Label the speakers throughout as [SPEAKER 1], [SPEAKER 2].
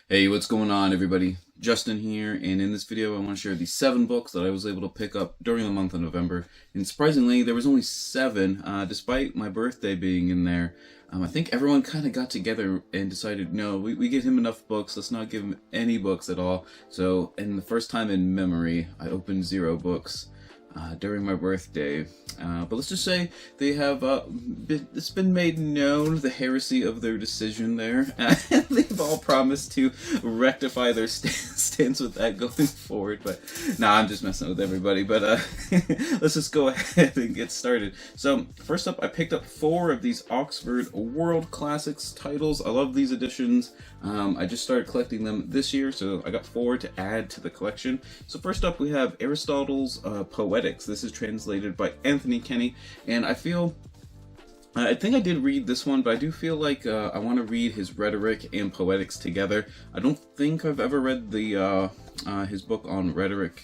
[SPEAKER 1] Hey, what's going on, everybody? Justin here, and in this video, I want to share the 7 books that I was able to pick up during the month of November. And surprisingly, there was only 7, despite my birthday being in there. I think everyone kind of got together and decided, no, we give him enough books, let's not give him any books at all. So, in the first time in memory, I opened 0 books. During my birthday. But let's just say they have it's been made known the heresy of their decision there. They've all promised to rectify their stance with that going forward. But nah, I'm just messing with everybody. But let's just go ahead and get started. So first up, I picked up 4 of these Oxford World Classics titles. I love these editions. I just started collecting them this year, so I got 4 to add to the collection. So first up, we have Aristotle's Poetics. This is translated by Anthony Kenny, and I think I did read this one, but I do feel like I want to read his Rhetoric and Poetics together. I don't think I've ever read the his book on rhetoric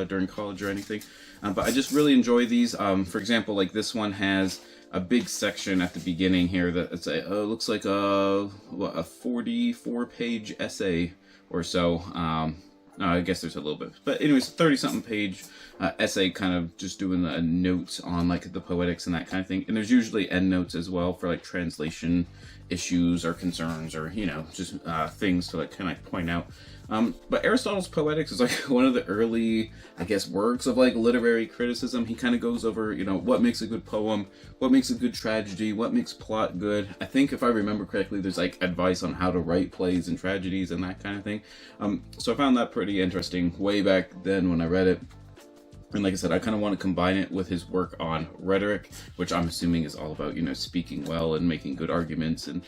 [SPEAKER 1] during college or anything, but I just really enjoy these. For example, like this one has a big section at the beginning here that it's looks like a 44-page essay or so. I guess there's a little bit, but anyways, 30-something page essay, kind of just doing notes on like the poetics and that kind of thing. And there's usually end notes as well for like translation issues or concerns, or just things to like kind of point out. But Aristotle's Poetics is like one of the early, I guess, works of like literary criticism. He kind of goes over, what makes a good poem, what makes a good tragedy, what makes plot good. I think if I remember correctly, there's like advice on how to write plays and tragedies and that kind of thing. So I found that pretty interesting way back then when I read it. And like I said, I kind of want to combine it with his work on rhetoric, which I'm assuming is all about, speaking well and making good arguments and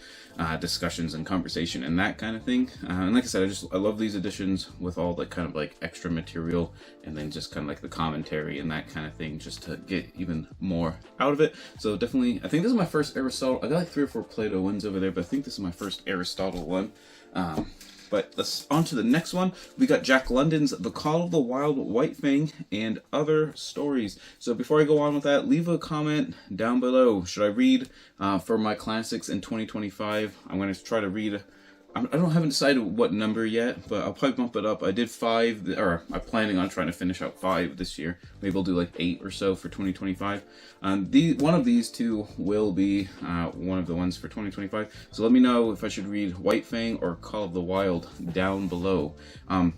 [SPEAKER 1] discussions and conversation and that kind of thing. And like I said, I love these editions with all the kind of like extra material and then just kind of like the commentary and that kind of thing, just to get even more out of it. So definitely, I think this is my first Aristotle. I got like 3 or 4 Plato ones over there, but I think this is my first Aristotle one. But let's on to the next one. We got Jack London's The Call of the Wild Whitefang and Other Stories. So before I go on with that, leave a comment down below. Should I read for my classics in 2025? I'm going to try to read. I haven't decided what number yet, but I'll probably bump it up. I did 5, or I'm planning on trying to finish out 5 this year. Maybe I'll do like 8 or so for 2025. One of these 2 will be one of the ones for 2025. So let me know if I should read Whitefang or Call of the Wild down below. I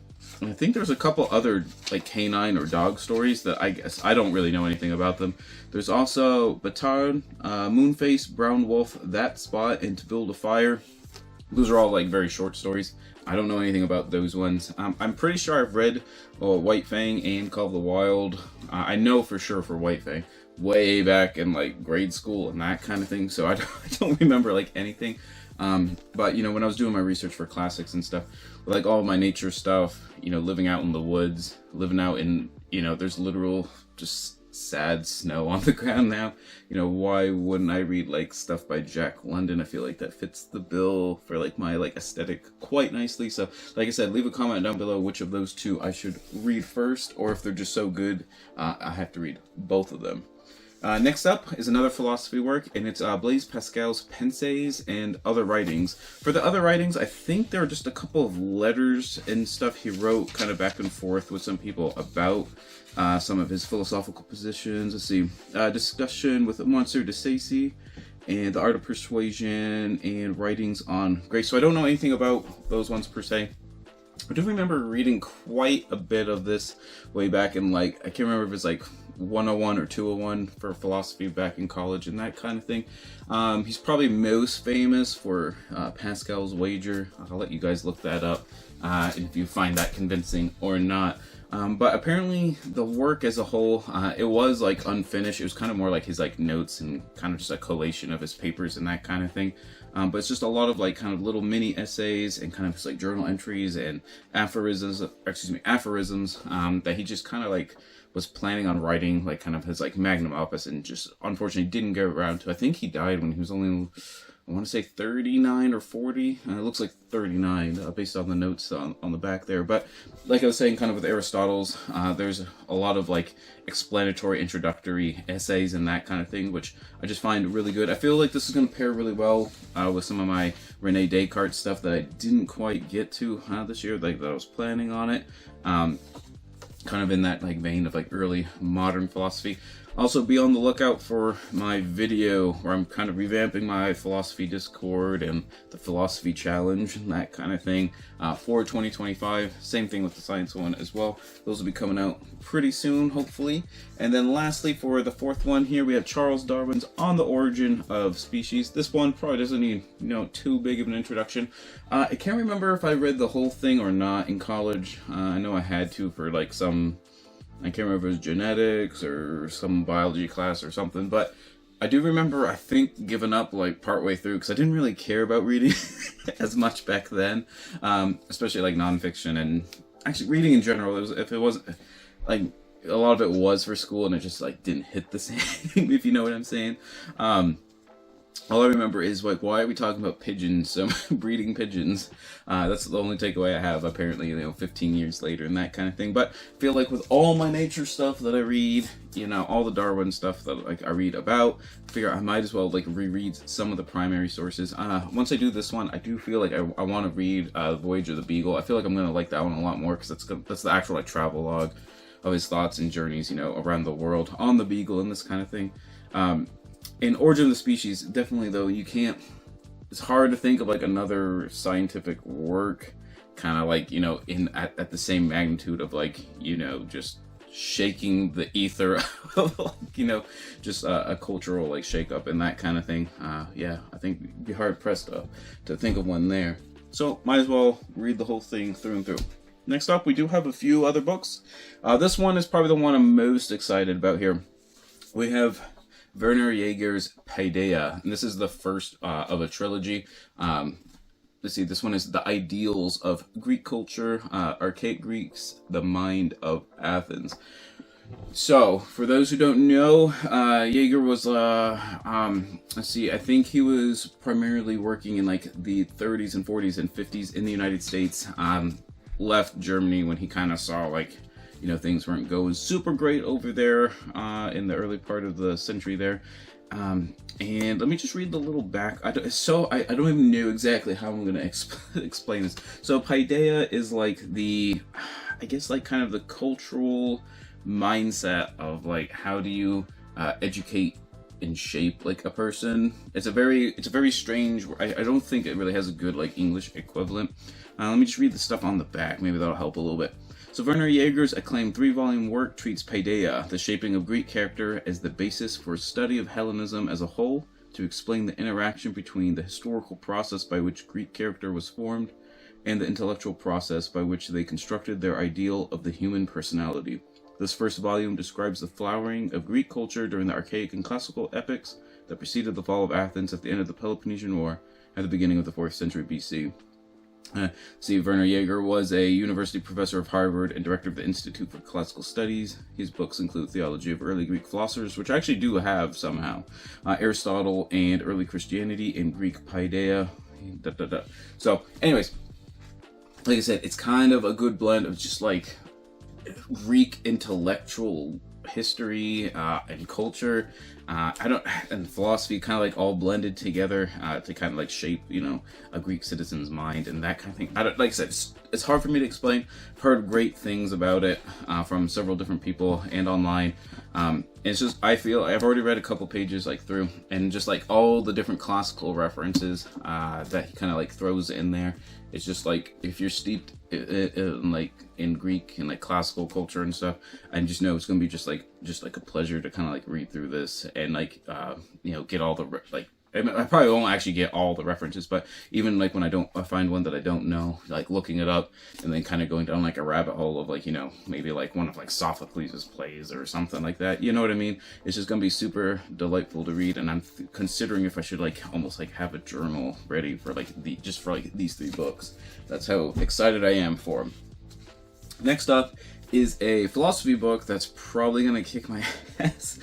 [SPEAKER 1] think there's a couple other like canine or dog stories that I guess I don't really know anything about them. There's also Batard, Moonface, Brown Wolf, That Spot, and To Build a Fire. Those are all like very short stories. I don't know anything about those ones. I'm pretty sure I've read Whitefang and Call of the Wild. I know for sure for Whitefang way back in like grade school and that kind of thing. So I don't remember like anything. But when I was doing my research for classics and stuff, like all my nature stuff, living out in the woods, living out in, there's literal just sad snow on the ground now. Why wouldn't I read like stuff by Jack London? I feel like that fits the bill for like my like aesthetic quite nicely. So like I said, leave a comment down below which of those 2 I should read first, or if they're just so good I have to read both of them. Next up is another philosophy work, and it's Blaise Pascal's Pensées and Other Writings. For the other writings, I think there are just a couple of letters and stuff he wrote kind of back and forth with some people about some of his philosophical positions. Let's see, discussion with Monsieur de Sacy, and The Art of Persuasion, and Writings on Grace. So I don't know anything about those ones per se. I do remember reading quite a bit of this way back in like, I can't remember if it's like 101 or 201 for philosophy back in college and that kind of thing. He's probably most famous for Pascal's Wager. I'll let you guys look that up if you find that convincing or not. But apparently the work as a whole, it was like unfinished. It was kind of more like his like notes and kind of just a collation of his papers and that kind of thing. But it's just a lot of like kind of little mini essays and kind of just like journal entries and aphorisms that he just kind of like was planning on writing like kind of his like magnum opus, and just unfortunately didn't get around to. I think he died when he was only I want to say 39 or 40. It looks like 39 based on the notes on the back there. But like I was saying, kind of with Aristotle's, there's a lot of like explanatory introductory essays and that kind of thing, which I just find really good. I feel like this is going to pair really well with some of my Rene Descartes stuff that I didn't quite get to this year, like that I was planning on it. Kind of in that like vein of like early modern philosophy. Also, be on the lookout for my video where I'm kind of revamping my philosophy Discord and the philosophy challenge and that kind of thing for 2025. Same thing with the science one as well. Those will be coming out pretty soon, hopefully. And then lastly, for the fourth one here, we have Charles Darwin's On the Origin of Species. This one probably doesn't need, too big of an introduction. I can't remember if I read the whole thing or not in college. I know I had to for like some... I can't remember if it was genetics or some biology class or something, but I do remember, I think, giving up like partway through because I didn't really care about reading as much back then, especially like nonfiction and actually reading in general. If it wasn't like a lot of it was for school and it just like didn't hit the same, if you know what I'm saying. All I remember is like, why are we talking about pigeons? So breeding pigeons. That's the only takeaway I have. Apparently, 15 years later and that kind of thing. But I feel like with all my nature stuff that I read, all the Darwin stuff that like I read about, I figure I might as well like reread some of the primary sources. Once I do this one, I do feel like I want to read Voyage of the Beagle. I feel like I'm gonna like that one a lot more because that's the actual like travel log of his thoughts and journeys, around the world on the Beagle and this kind of thing. In Origin of the Species, definitely though, it's hard to think of like another scientific work kind of like, at the same magnitude of like, just shaking the ether of like, just a cultural like shake-up and that kind of thing. Yeah, I think you'd be hard pressed to think of one there. So might as well read the whole thing through and through. Next up, we do have a few other books. This one is probably the one I'm most excited about here. We have Werner Jaeger's Paideia, and this is the first of a trilogy. Let's see, this one is The Ideals of Greek Culture, Archaic Greeks, The Mind of Athens. So, for those who don't know, Jaeger was, let's see, I think he was primarily working in like the 30s and 40s and 50s in the United States, left Germany when he kind of saw like, things weren't going super great over there in the early part of the century there. And let me just read the little back. I don't even know exactly how I'm going to explain this. So Paideia is like I guess like kind of the cultural mindset of like how do you educate and shape like a person. It's a very strange. I don't think it really has a good like English equivalent. Let me just read the stuff on the back. Maybe that'll help a little bit. So Werner Jaeger's acclaimed 3-volume work treats Paideia, the shaping of Greek character, as the basis for a study of Hellenism as a whole, to explain the interaction between the historical process by which Greek character was formed and the intellectual process by which they constructed their ideal of the human personality. This first volume describes the flowering of Greek culture during the archaic and classical epochs that preceded the fall of Athens at the end of the Peloponnesian War at the beginning of the 4th century BC. Werner Jaeger was a university professor of Harvard and director of the Institute for Classical Studies. His books include Theology of Early Greek Philosophers, which I actually do have somehow, Aristotle and Early Christianity in Greek Paideia. So, anyways, like I said, it's kind of a good blend of just like Greek intellectual history and culture, and philosophy, kind of like all blended together to kind of like shape, a Greek citizen's mind and that kind of thing. Like I said, it's hard for me to explain. I've heard great things about it from several different people and online. It's just, I feel I've already read a couple pages like through, and just like all the different classical references that he kind of like throws in there. It's just like, if you're steeped in Greek and like classical culture and stuff, I just know it's gonna be just like a pleasure to kind of like read through this and like get all the I probably won't actually get all the references, but even like when I find one that I don't know, like looking it up and then kind of going down like a rabbit hole of like, maybe like one of like Sophocles' plays or something like that. You know what I mean? It's just going to be super delightful to read. And I'm considering if I should like almost like have a journal ready for like these 3 books. That's how excited I am for them. Next up is a philosophy book that's probably gonna kick my ass.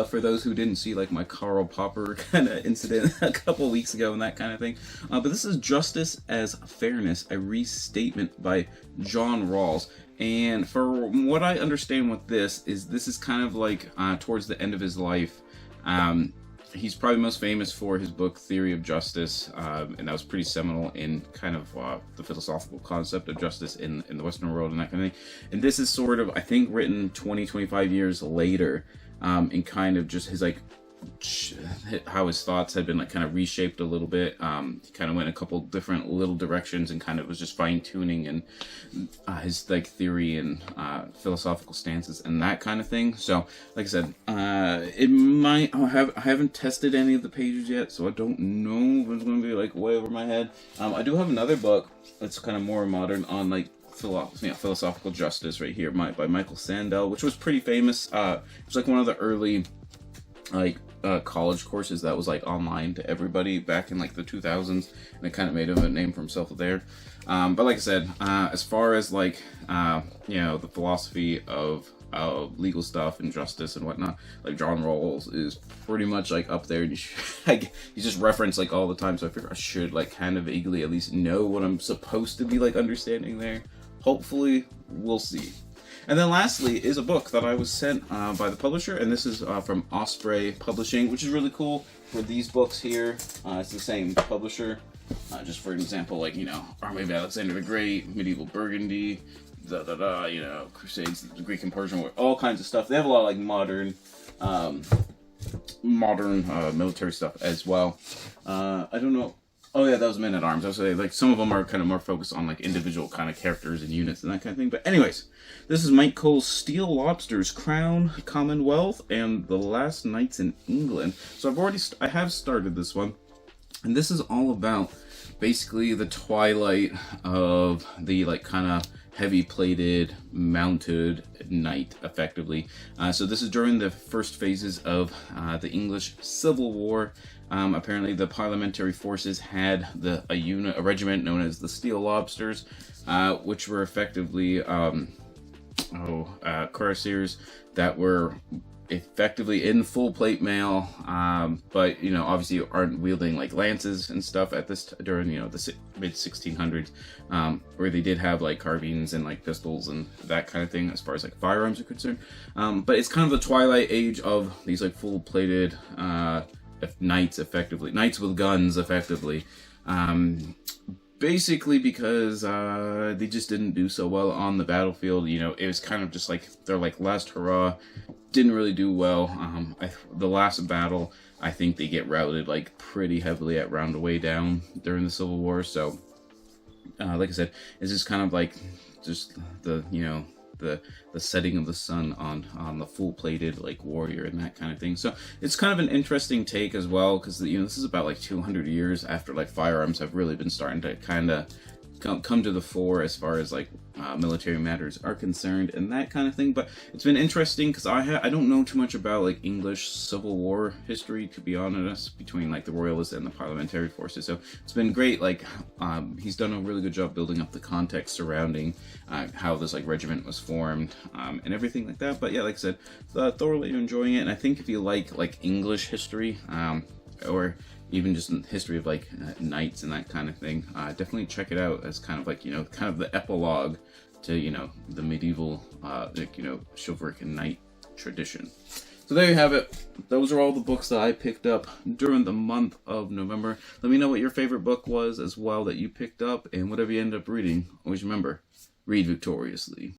[SPEAKER 1] For those who didn't see like my Karl Popper kind of incident a couple weeks ago and that kind of thing. But this is Justice as Fairness, a restatement by John Rawls. And for what I understand with this is kind of like towards the end of his life. He's probably most famous for his book Theory of Justice, and that was pretty seminal in kind of the philosophical concept of justice in the Western world and that kind of thing. And this is sort of, I think, written 25 years later, and kind of just his like how his thoughts had been like kind of reshaped a little bit. He kind of went a couple different little directions and kind of was just fine-tuning and his like theory and philosophical stances and that kind of thing. So like I said, it might I haven't tested any of the pages yet, so I don't know if it's going to be like way over my head. I do have another book that's kind of more modern on like philosophical justice right here, by Michael Sandel, which was pretty famous. It was like one of the early like college courses that was like online to everybody back in like the 2000s, and it kind of made him a name for himself there. But like I said, as far as like the philosophy of legal stuff and justice and whatnot, like John Rawls is pretty much like up there. And he's just referenced like all the time, so I figure I should like kind of vaguely at least know what I'm supposed to be like understanding there. Hopefully, we'll see. And then lastly is a book that I was sent by the publisher, and this is from Osprey Publishing, which is really cool. For these books here, it's the same publisher. Just for an example, like, Army of Alexander the Great, Medieval Burgundy, Crusades, the Greek and Persian War, all kinds of stuff. They have a lot of like modern military stuff as well. I don't know. Oh yeah, that was Men at Arms. I was saying, like, some of them are kind of more focused on like individual kind of characters and units and that kind of thing. But anyways, this is Mike Cole's Steel Lobsters, Crown, Commonwealth, and the Last Nights in England. So I have started this one, and this is all about basically the twilight of the like kind of heavy-plated, mounted knight, effectively. So this is during the first phases of the English Civil War. Apparently, the parliamentary forces had a regiment known as the Steel Lobsters, which were effectively cuirassiers that were effectively in full plate mail, but obviously aren't wielding like lances and stuff at this during the mid 1600s, where they did have like carbines and like pistols and that kind of thing as far as like firearms are concerned. But it's kind of the twilight age of these like full plated knights, effectively knights with guns, effectively. Basically because they just didn't do so well on the battlefield. It was kind of just like their like last hurrah. Didn't really do well. The last battle, I think they get routed like pretty heavily at Roundaway Down during the Civil War. So, like I said, it's just kind of like just the setting of the sun on the full-plated like warrior and that kind of thing. So it's kind of an interesting take as well, because this is about like 200 years after like firearms have really been starting to kind of come to the fore as far as like military matters are concerned and that kind of thing. But it's been interesting because I don't know too much about like English Civil War history, to be honest, between like the royalists and the parliamentary forces. So it's been great. Like he's done a really good job building up the context surrounding how this like regiment was formed and everything like that. But yeah, like I said, thoroughly enjoying it. And I think if you like English history or even just in the history of like knights and that kind of thing, definitely check it out as kind of like kind of the epilogue to the medieval chivalric and knight tradition. So there you have it. Those are all the books that I picked up during the month of November. Let me know what your favorite book was as well that you picked up, and whatever you end up reading, always remember, read victoriously.